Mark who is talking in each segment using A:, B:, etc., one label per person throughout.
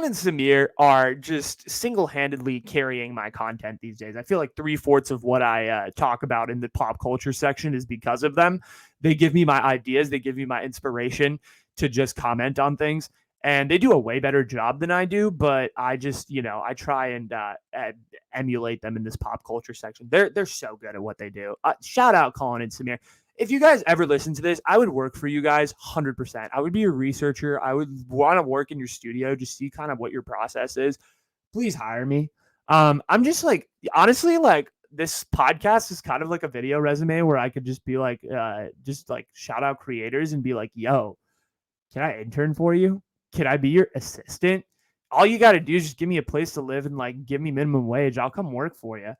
A: Colin and Samir are just single-handedly carrying my content these days. I feel like 3/4 of what I talk about in the pop culture section is because of them. They give me my ideas. They give me my inspiration to just comment on things. And they do a way better job than I do, but I just, I try and emulate them in this pop culture section. They're so good at what they do. Shout out Colin and Samir. If you guys ever listen to this, I would work for you guys 100%. I would be a researcher. I would want to work in your studio, just see kind of what your process is. Please hire me. I'm just like, honestly, like this podcast is kind of like a video resume where I could just be like, just like shout out creators and be like, yo, can I intern for you? Can I be your assistant? All you got to do is just give me a place to live and like give me minimum wage. I'll come work for you.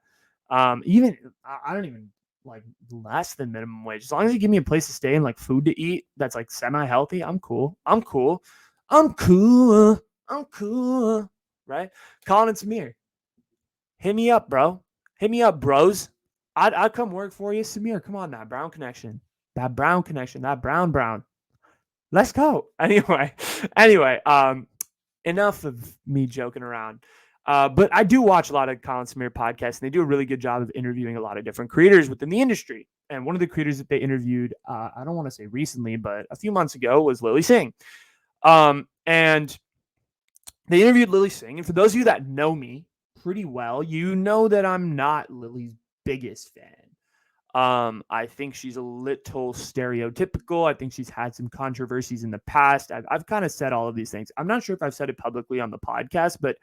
A: Even I don't even like less than minimum wage. As long as you give me a place to stay and like food to eat that's like semi-healthy, I'm cool. I'm cool. I'm cool. I'm cool. Right? Colin and Samir. Hit me up, bro. Hit me up, bros. I'd come work for you. Samir, come on, that brown connection. That brown connection. That brown. Let's go. Anyway, enough of me joking around. But I do watch a lot of Colin Samir podcasts, and they do a really good job of interviewing a lot of different creators within the industry. And one of the creators that they interviewed, I don't want to say recently, but a few months ago, was Lily Singh. And they interviewed Lily Singh. And for those of you that know me pretty well, you know that I'm not Lily's biggest fan. I think she's a little stereotypical. I think she's had some controversies in the past. I've kind of said all of these things. I'm not sure if I've said it publicly on the podcast, but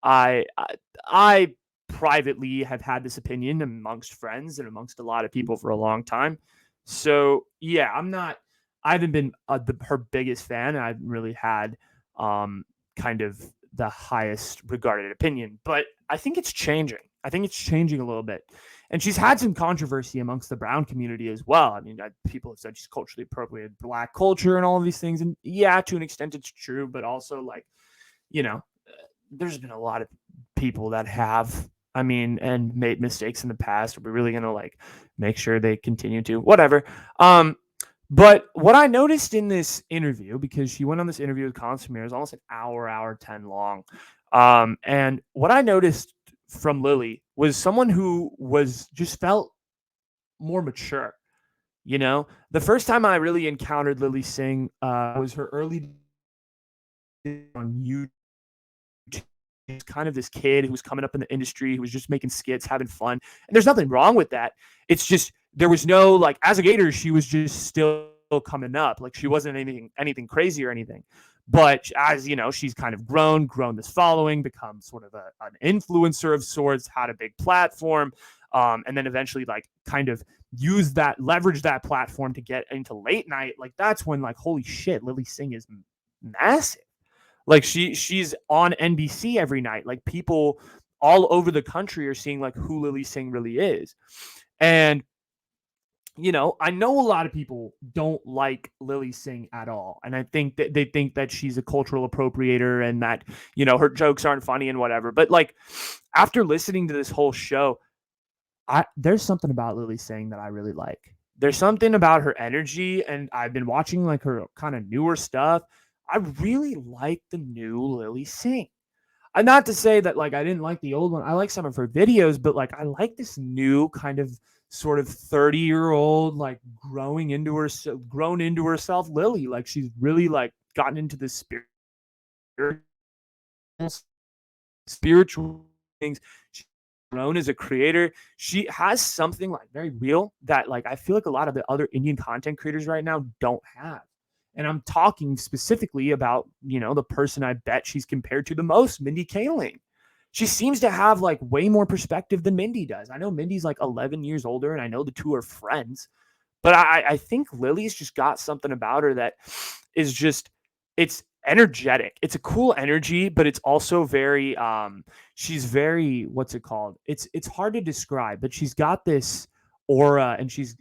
A: I privately have had this opinion amongst friends and amongst a lot of people for a long time. So yeah, I haven't been her biggest fan. I haven't really had kind of the highest regarded opinion, but I think it's changing. I think it's changing a little bit. And she's had some controversy amongst the brown community as well. I mean, people have said she's culturally appropriated Black culture and all of these things. And yeah, to an extent it's true, but also like, there's been a lot of people that have, and made mistakes in the past. Are we really going to like make sure they continue to? Whatever. But what I noticed in this interview, because she went on this interview with Colin Samir, it was almost an hour 10 long. And what I noticed from Lily was someone who just felt more mature. The first time I really encountered Lily Singh was her early on YouTube. She's kind of this kid who was coming up in the industry, who was just making skits, having fun. And there's nothing wrong with that. It's just, there was no, like, as a Gator, she was just still coming up. Like, she wasn't anything crazy or anything. But as she's kind of grown this following, become sort of an influencer of sorts, had a big platform, and then eventually like kind of leverage that platform to get into late night. Like that's when like, holy shit, Lily Singh is massive. Like she's on NBC every night. Like people all over the country are seeing like who Lily Singh really is. And I know a lot of people don't like Lily Singh at all. And I think that they think that she's a cultural appropriator and that, her jokes aren't funny and whatever. But like after listening to this whole show, there's something about Lily Singh that I really like. There's something about her energy, and I've been watching like her kind of newer stuff. I really like the new Lily Singh. And not to say that like I didn't like the old one. I like some of her videos, but like I like this new kind of sort of 30-year-old like grown into herself Lily. Like she's really like gotten into the spiritual things. She's grown as a creator. She has something like very real that like I feel like a lot of the other Indian content creators right now don't have. And I'm talking specifically about, the person I bet she's compared to the most, Mindy Kaling. She seems to have like way more perspective than Mindy does. I know Mindy's like 11 years older, and I know the two are friends, but I think Lily's just got something about her that is just, it's energetic. It's a cool energy, but it's also very, she's very, what's it called? It's hard to describe, but she's got this aura, and she's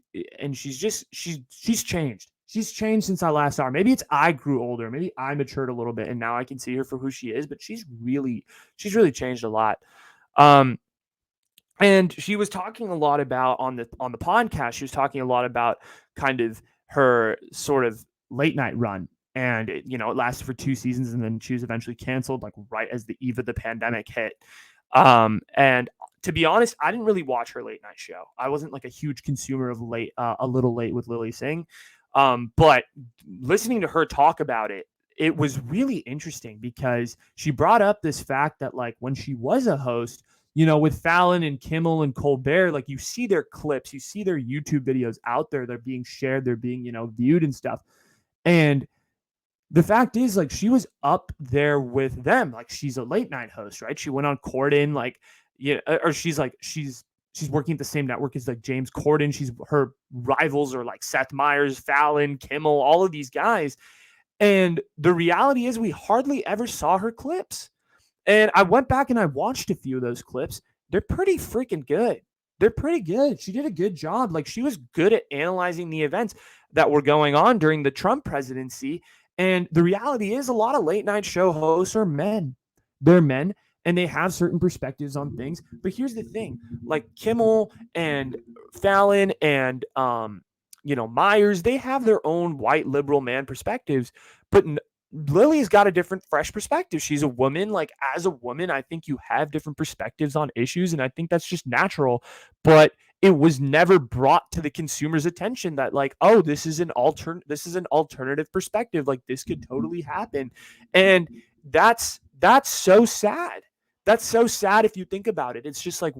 A: changed. She's changed since I last saw her. Maybe it's I grew older. Maybe I matured a little bit, and now I can see her for who she is. But she's really changed a lot. And she was talking a lot about on the podcast. She was talking a lot about kind of her sort of late night run and it lasted for 2 seasons, and then she was eventually canceled, like right as the eve of the pandemic hit. And to be honest, I didn't really watch her late night show. I wasn't like a huge consumer of A Little Late with Lily Singh. But listening to her talk about it, it was really interesting because she brought up this fact that like when she was a host, with Fallon and Kimmel and Colbert, like you see their clips, you see their YouTube videos out there, they're being shared, they're being, viewed and stuff. And the fact is, like, she was up there with them. Like, she's a late night host, right? She went on Corden, like, or she's working at the same network as like James Corden. Her rivals are like Seth Meyers, Fallon, Kimmel, all of these guys. And the reality is, we hardly ever saw her clips. And I went back and I watched a few of those clips. They're pretty freaking good. They're pretty good. She did a good job. Like, she was good at analyzing the events that were going on during the Trump presidency. And the reality is, a lot of late night show hosts are men. They're men and they have certain perspectives on things. But here's the thing, like Kimmel and Fallon and, Myers, they have their own white liberal man perspectives. But Lily's got a different, fresh perspective. She's a woman. Like, as a woman, I think you have different perspectives on issues, and I think that's just natural. But it was never brought to the consumer's attention that, like, oh, this is an alternative perspective. Like, this could totally happen, and that's so sad. That's so sad if you think about it. It's just like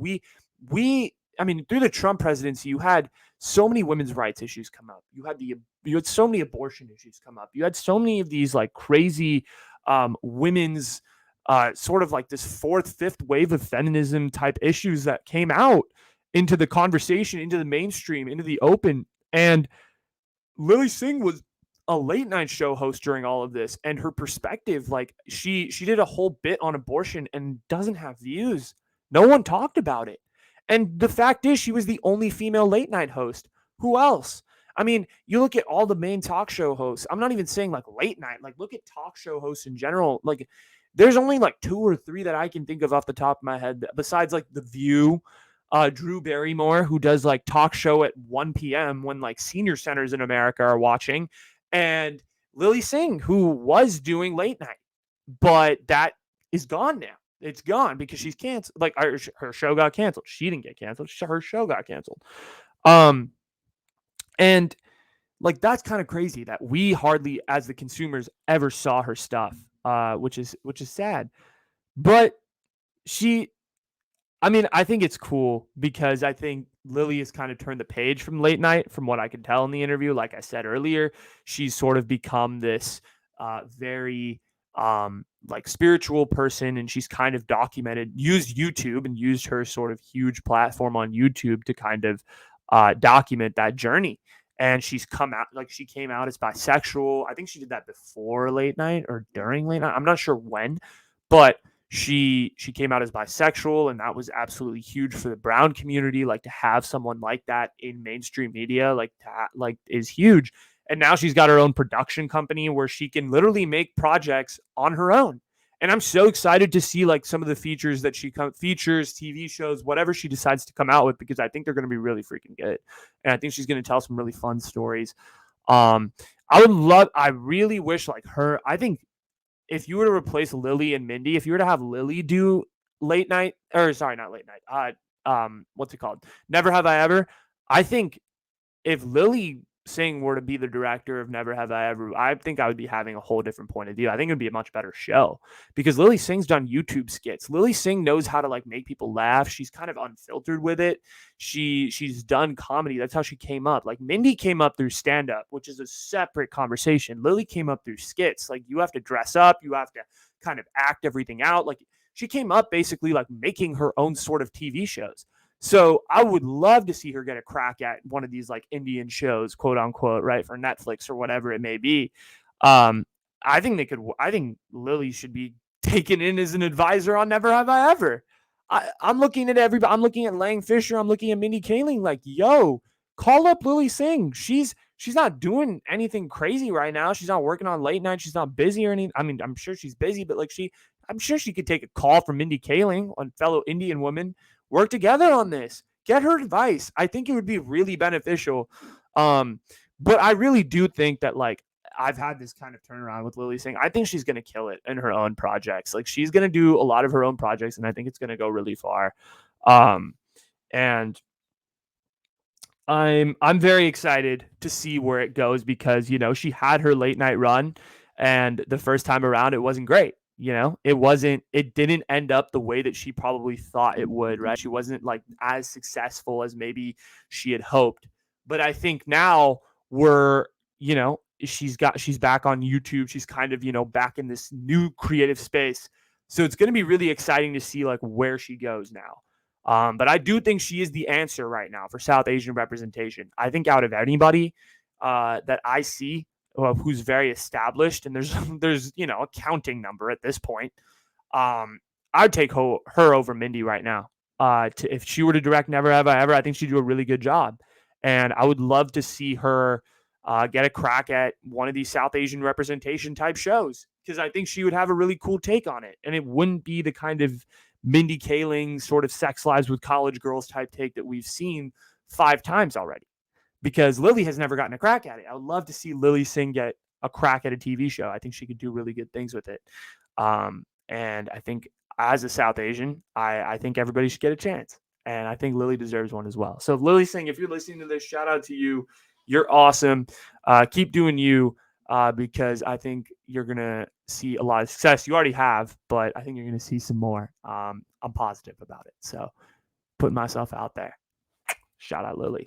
A: I mean, through the Trump presidency, you had so many women's rights issues come up. You had so many abortion issues come up. You had so many of these like crazy women's sort of like this fourth, fifth wave of feminism type issues that came out into the conversation, into the mainstream, into the open. And Lily Singh was a late night show host during all of this, and her perspective, like she did a whole bit on abortion and doesn't have views. No one talked about it. And the fact is, she was the only female late night host. Who else? I mean, you look at all the main talk show hosts. I'm not even saying like late night. Like, look at talk show hosts in general. Like, there's only like 2 or 3 that I can think of off the top of my head, besides like The View, Drew Barrymore, who does like talk show at 1 p.m. when like senior centers in America are watching, and Lily Singh, who was doing late night, but that is gone now. It's gone because she's canceled. Like, her show got canceled. She didn't get canceled. Her show got canceled. And like, that's kind of crazy that we hardly, as the consumers, ever saw her stuff, which is sad. But I think it's cool because I think Lily has kind of turned the page from late night, from what I could tell in the interview. Like I said earlier, she's sort of become this very like spiritual person, and she's kind of used YouTube and used her sort of huge platform on YouTube to kind of document that journey. And she came out as bisexual. I think she did that before late night or during late night. I'm not sure when, but she came out as bisexual, and that was absolutely huge for the brown community. Like, to have someone like that in mainstream media, is huge. And now she's got her own production company where she can literally make projects on her own. And I'm so excited to see like some of the features that features, TV shows, whatever she decides to come out with, because I think they're going to be really freaking good. And I think she's going to tell some really fun stories. I really wish like her, I think if you were to replace Lily and Mindy, if you were to have Lily do late night, or sorry, not late night, what's it called? Never Have I Ever. I think if Lily Singh were to be the director of Never Have I Ever, I think I would be having a whole different point of view. I think it would be a much better show because Lily Singh's done YouTube skits. Lily Singh knows how to like make people laugh. She's kind of unfiltered with it. She's done comedy. That's how she came up. Like, Mindy came up through stand up, which is a separate conversation. Lily came up through skits. Like, you have to dress up, you have to kind of act everything out. Like, she came up basically like making her own sort of TV shows. So I would love to see her get a crack at one of these like Indian shows, quote unquote, right, for Netflix or whatever it may be. I think Lily should be taken in as an advisor on Never Have I Ever. I'm looking at everybody. I'm looking at Lang Fisher. I'm looking at Mindy Kaling. Like, yo, call up Lily Singh. She's not doing anything crazy right now. She's not working on late night. She's not busy or anything. I mean, I'm sure she's busy, but like I'm sure she could take a call from Mindy Kaling, a fellow Indian woman. Work together on this. Get her advice. I think it would be really beneficial. But I really do think that, like, I've had this kind of turnaround with Lily Singh. I think she's going to kill it in her own projects. Like she's going to do a lot of her own projects, and I think it's going to go really far. And I'm very excited to see where it goes because she had her late night run, and the first time around it wasn't great. It didn't end up the way that she probably thought it would, right? She wasn't like as successful as maybe she had hoped. But I think now we're, she's back on YouTube. She's kind of, back in this new creative space. So it's going to be really exciting to see like where she goes now. But I do think she is the answer right now for South Asian representation. I think out of anybody that I see who's very established, and there's a counting number at this point, I'd take her over Mindy right now. If she were to direct Never Have I Ever, I think she'd do a really good job, and I would love to see her get a crack at one of these South Asian representation type shows because I think she would have a really cool take on it, and it wouldn't be the kind of Mindy Kaling sort of sex lives with college girls type take that we've seen 5 times already. Because Lily has never gotten a crack at it. I would love to see Lily Singh get a crack at a TV show. I think she could do really good things with it. And I think as a South Asian, I think everybody should get a chance. And I think Lily deserves one as well. So Lily Singh, if you're listening to this, shout out to you. You're awesome. Keep doing you because I think you're going to see a lot of success. You already have, but I think you're going to see some more. I'm positive about it. So putting myself out there. Shout out Lily.